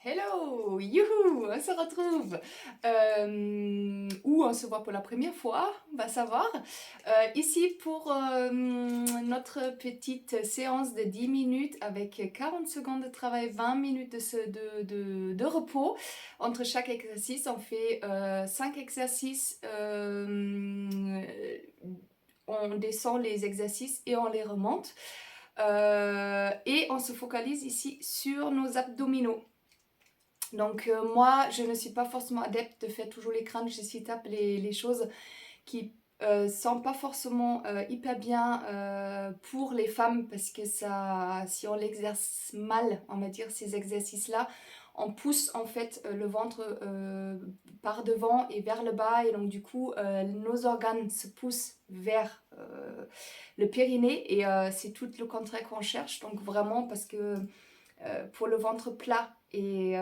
Hello, youhou, on se retrouve. Ou on se voit pour la première fois, on va savoir. Ici pour notre petite séance de 10 minutes avec 40 secondes de travail, 20 minutes de repos. Entre chaque exercice, on fait 5 exercices. On descend les exercices et on les remonte. Et on se focalise ici sur nos abdominaux. Donc moi, je ne suis pas forcément adepte de faire toujours les crunchs et sit-ups, les choses qui sont pas forcément hyper bien pour les femmes parce que ça, si on l'exerce mal, on va dire ces exercices-là, on pousse en fait le ventre par devant et vers le bas et donc du coup nos organes se poussent vers le périnée et c'est tout le contraire qu'on cherche. Donc vraiment parce que pour le ventre plat et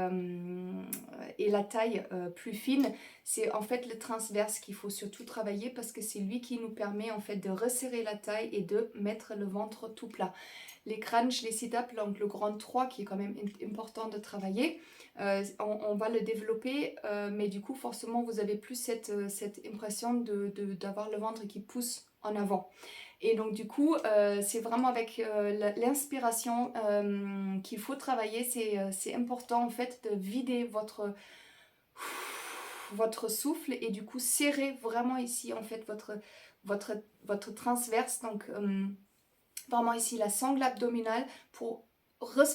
la taille plus fine, c'est en fait le transverse qu'il faut surtout travailler parce que c'est lui qui nous permet en fait de resserrer la taille et de mettre le ventre tout plat. Les crunchs, les sit-ups, donc le grand 3 qui est quand même important de travailler, on va le développer, mais du coup forcément vous avez plus cette impression d'avoir le ventre qui pousse en avant. Et donc du coup, c'est vraiment avec l'inspiration qu'il faut travailler. C'est important en fait de vider votre souffle et du coup serrer vraiment ici en fait votre transverse. Donc vraiment ici la sangle abdominale pour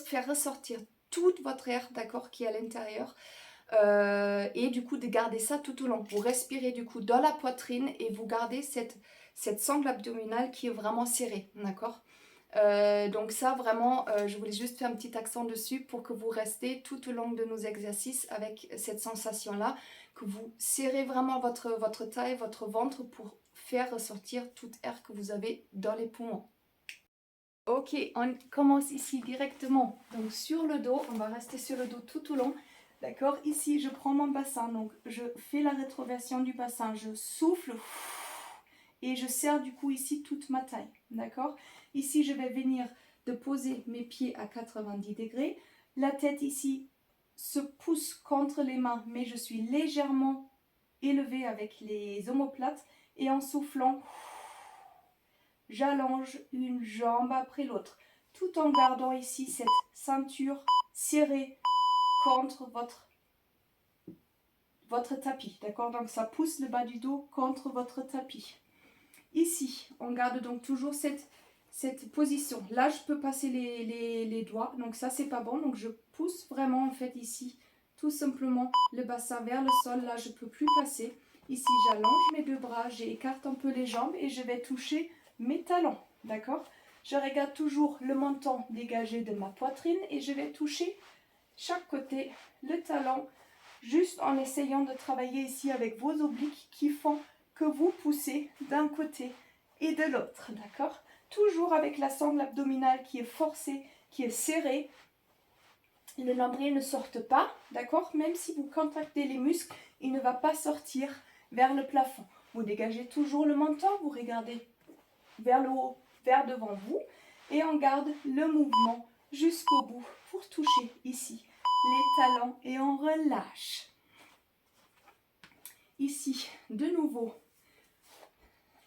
faire ressortir toute votre air, d'accord, qui est à l'intérieur. Et du coup de garder ça tout au long. Vous respirez du coup dans la poitrine et vous gardez cette sangle abdominale qui est vraiment serrée, d'accord. Donc ça vraiment, je voulais juste faire un petit accent dessus pour que vous restez tout au long de nos exercices avec cette sensation-là, que vous serrez vraiment votre taille, votre ventre pour faire ressortir tout air que vous avez dans les poumons. Ok, on commence ici directement. Donc sur le dos, on va rester sur le dos tout au long. D'accord, ici je prends mon bassin, donc je fais la rétroversion du bassin, je souffle et je serre du coup ici toute ma taille. D'accord, ici je vais venir de poser mes pieds à 90 degrés. La tête ici se pousse contre les mains, mais je suis légèrement élevée avec les omoplates et en soufflant, j'allonge une jambe après l'autre, tout en gardant ici cette ceinture serrée contre votre tapis, d'accord? Donc ça pousse le bas du dos contre votre tapis. Ici, on garde donc toujours cette position. Là, je peux passer les doigts, donc ça, c'est pas bon. Donc je pousse vraiment en fait ici, tout simplement le bassin vers le sol. Là, je peux plus passer. Ici, j'allonge mes deux bras, j'écarte un peu les jambes et je vais toucher mes talons, d'accord? Je regarde toujours le menton dégagé de ma poitrine et je vais toucher chaque côté le talon, juste en essayant de travailler ici avec vos obliques qui font que vous poussez d'un côté et de l'autre, d'accord? Toujours avec la sangle abdominale qui est forcée, qui est serrée. Le nombril ne sorte pas, d'accord? Même si vous contractez les muscles, il ne va pas sortir vers le plafond. Vous dégagez toujours le menton, vous regardez vers le haut, vers devant vous et on garde le mouvement jusqu'au bout pour toucher ici les talons et on relâche. Ici, de nouveau,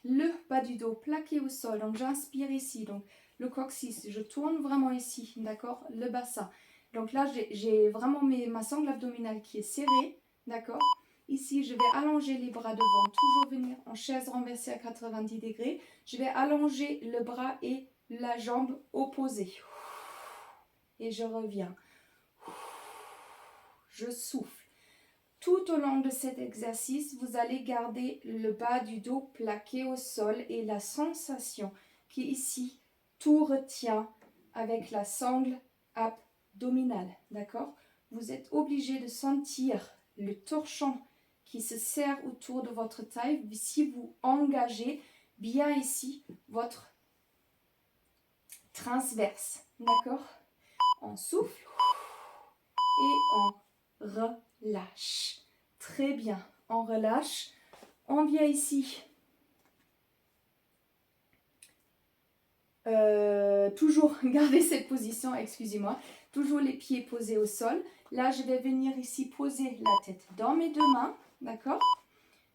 le bas du dos plaqué au sol. Donc j'inspire ici, donc le coccyx, je tourne vraiment ici, d'accord, le bassin. Donc là, j'ai vraiment ma sangle abdominale qui est serrée, d'accord. Ici, je vais allonger les bras devant, toujours venir en chaise renversée à 90 degrés. Je vais allonger le bras et la jambe opposée. Et je reviens. Je souffle. Tout au long de cet exercice, vous allez garder le bas du dos plaqué au sol et la sensation qui ici, tout retient avec la sangle abdominale, d'accord? Vous êtes obligé de sentir le torchon qui se serre autour de votre taille si vous engagez bien ici votre transverse, d'accord? On souffle et on relâche. Très bien, on relâche. On vient ici. Toujours garder cette position, excusez-moi. Toujours les pieds posés au sol. Là, je vais venir ici poser la tête dans mes deux mains, d'accord?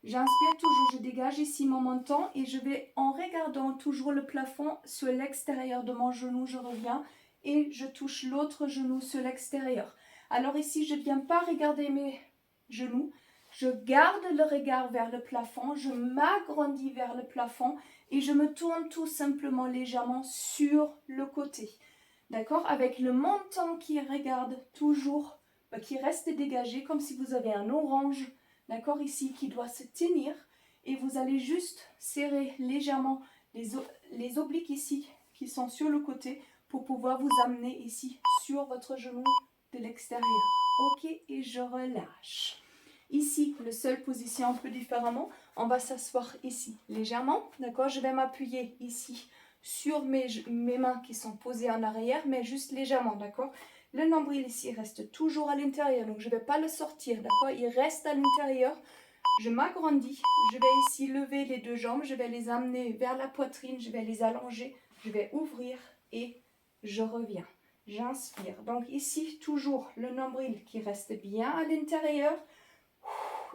J'inspire toujours, je dégage ici mon menton et je vais, en regardant toujours le plafond sur l'extérieur de mon genou, je reviens et je touche l'autre genou sur l'extérieur. Alors ici, je ne viens pas regarder mes genoux, je garde le regard vers le plafond, je m'agrandis vers le plafond et je me tourne tout simplement légèrement sur le côté. D'accord? Avec le menton qui regarde toujours, qui reste dégagé comme si vous avez un orange, d'accord, ici, qui doit se tenir. Et vous allez juste serrer légèrement les obliques ici, qui sont sur le côté, pour pouvoir vous amener ici, sur votre genou de l'extérieur. Ok, et je relâche. Ici, la seule position un peu différemment, on va s'asseoir ici, légèrement, d'accord? Je vais m'appuyer ici, sur mes mains qui sont posées en arrière, mais juste légèrement, d'accord? Le nombril ici reste toujours à l'intérieur, donc je ne vais pas le sortir, d'accord? Il reste à l'intérieur. Je m'agrandis, je vais ici lever les deux jambes, je vais les amener vers la poitrine, je vais les allonger, je vais ouvrir et je reviens. J'inspire. Donc ici, toujours le nombril qui reste bien à l'intérieur.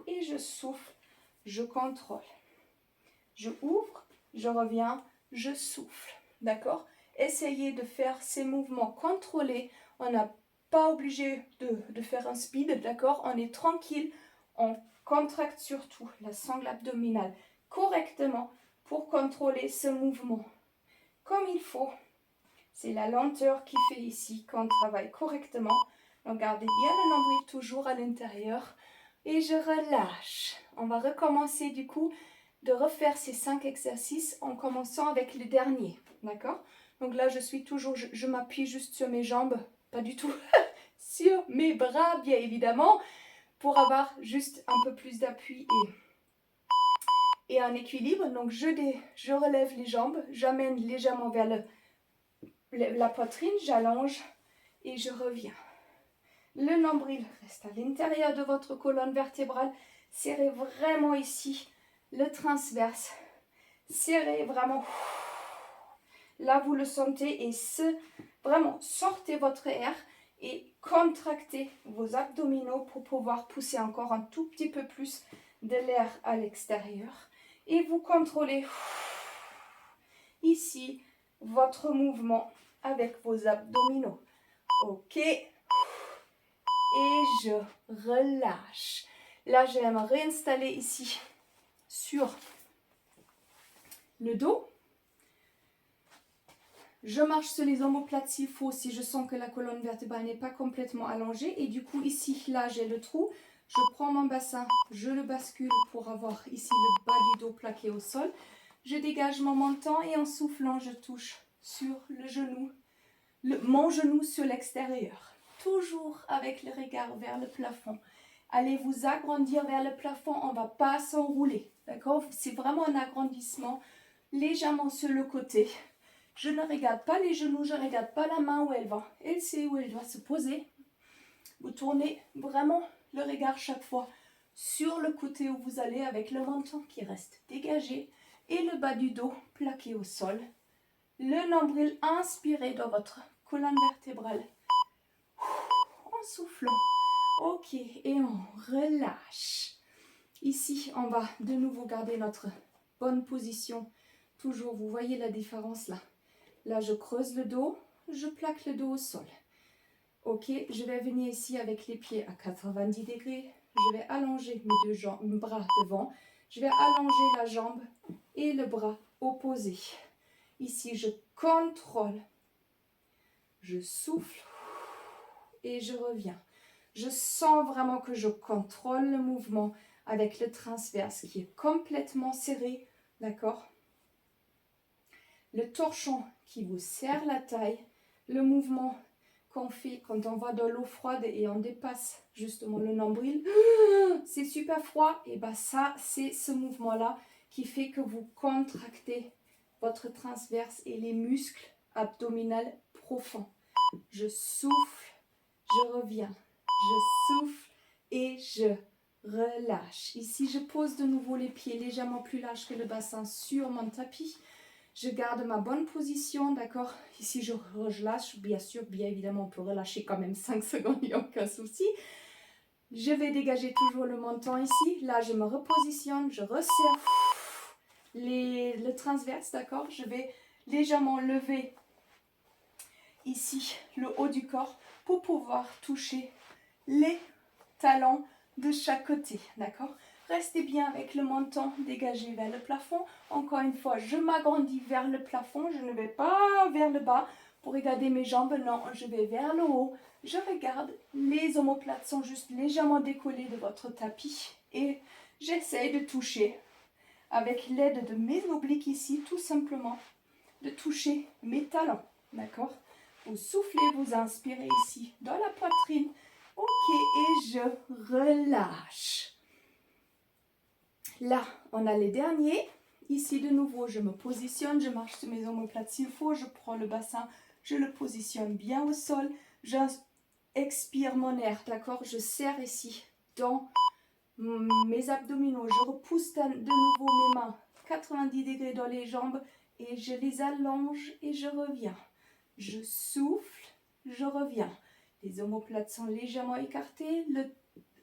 Et je souffle, je contrôle. Je ouvre, je reviens, je souffle. D'accord? Essayez de faire ces mouvements contrôlés. On n'a pas obligé de faire un speed, d'accord? On est tranquille. On contracte surtout la sangle abdominale correctement pour contrôler ce mouvement. Comme il faut. C'est la lenteur qui fait ici qu'on travaille correctement. Donc gardez bien le nombril toujours à l'intérieur. Et je relâche. On va recommencer du coup de refaire ces 5 exercices en commençant avec le dernier. D'accord? Donc là, je suis toujours, je m'appuie juste sur mes jambes, pas du tout sur mes bras, bien évidemment, pour avoir juste un peu plus d'appui et un équilibre. Donc je relève les jambes, j'amène légèrement vers la poitrine, j'allonge et je reviens. Le nombril reste à l'intérieur de votre colonne vertébrale. Serrez vraiment ici le transverse. Serrez vraiment. Là, vous le sentez et vraiment sortez votre air et contractez vos abdominaux pour pouvoir pousser encore un tout petit peu plus de l'air à l'extérieur. Et vous contrôlez ici votre mouvement avec vos abdominaux. Ok. Et je relâche. Là, je vais me réinstaller ici sur le dos. Je marche sur les omoplates s'il faut, si je sens que la colonne vertébrale n'est pas complètement allongée. Et du coup, ici, là, j'ai le trou. Je prends mon bassin, je le bascule pour avoir ici le bas du dos plaqué au sol. Je dégage mon menton et en soufflant, je touche sur le genou, mon genou sur l'extérieur. Toujours avec le regard vers le plafond. Allez vous agrandir vers le plafond, on ne va pas s'enrouler. D'accord? C'est vraiment un agrandissement légèrement sur le côté. Je ne regarde pas les genoux, je ne regarde pas la main où elle va. Elle sait où elle doit se poser. Vous tournez vraiment le regard chaque fois sur le côté où vous allez avec le menton qui reste dégagé et le bas du dos plaqué au sol. Le nombril inspiré dans votre colonne vertébrale. En soufflant. Ok, et on relâche. Ici, on va de nouveau garder notre bonne position. Toujours, vous voyez la différence là. Là, je creuse le dos, je plaque le dos au sol. Ok, je vais venir ici avec les pieds à 90 degrés. Je vais allonger mes bras devant. Je vais allonger la jambe et le bras opposé. Ici, je contrôle. Je souffle et je reviens. Je sens vraiment que je contrôle le mouvement avec le transverse qui est complètement serré. D'accord? Le torchon qui vous serre la taille, le mouvement qu'on fait quand on va dans l'eau froide et on dépasse justement le nombril, c'est super froid, et bien ça, c'est ce mouvement-là qui fait que vous contractez votre transverse et les muscles abdominaux profonds. Je souffle, je reviens, je souffle et je relâche. Ici, je pose de nouveau les pieds légèrement plus larges que le bassin sur mon tapis. Je garde ma bonne position, d'accord? Ici, je relâche, bien sûr, bien évidemment, on peut relâcher quand même 5 secondes, il n'y a aucun souci. Je vais dégager toujours le menton ici. Là, je me repositionne, je resserre le transverse, d'accord? Je vais légèrement lever ici le haut du corps pour pouvoir toucher les talons de chaque côté, d'accord? Restez bien avec le menton dégagé vers le plafond. Encore une fois, je m'agrandis vers le plafond. Je ne vais pas vers le bas pour regarder mes jambes. Non, je vais vers le haut. Je regarde. Les omoplates sont juste légèrement décollées de votre tapis. Et j'essaie de toucher avec l'aide de mes obliques ici, tout simplement, de toucher mes talons. D'accord? Vous soufflez, vous inspirez ici dans la poitrine. Ok, et je relâche. Là, on a les derniers. Ici, de nouveau, je me positionne, je marche sur mes omoplates s'il faut, je prends le bassin, je le positionne bien au sol, j'expire mon air, d'accord? Je serre ici dans mes abdominaux, je repousse de nouveau mes mains 90 degrés dans les jambes et je les allonge et je reviens. Je souffle, je reviens. Les omoplates sont légèrement écartées, le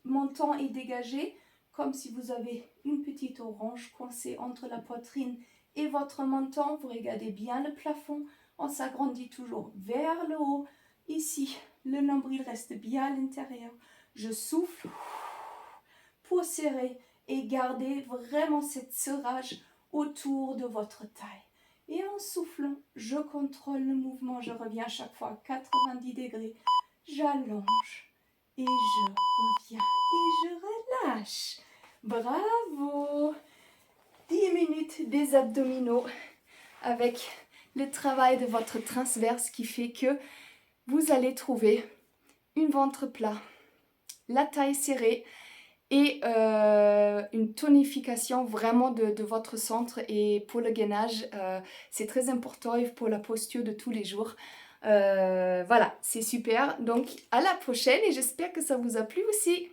menton est dégagé, comme si vous avez une petite orange coincée entre la poitrine et votre menton. Vous regardez bien le plafond, on s'agrandit toujours vers le haut. Ici, le nombril reste bien à l'intérieur. Je souffle pour serrer et garder vraiment cette serrage autour de votre taille. Et en soufflant, je contrôle le mouvement, je reviens à chaque fois à 90 degrés. J'allonge et je reviens et je relâche. Bravo! 10 minutes des abdominaux avec le travail de votre transverse qui fait que vous allez trouver une ventre plat, la taille serrée et une tonification vraiment de votre centre. Et pour le gainage, c'est très important et pour la posture de tous les jours. Voilà, c'est super. Donc, à la prochaine et j'espère que ça vous a plu aussi.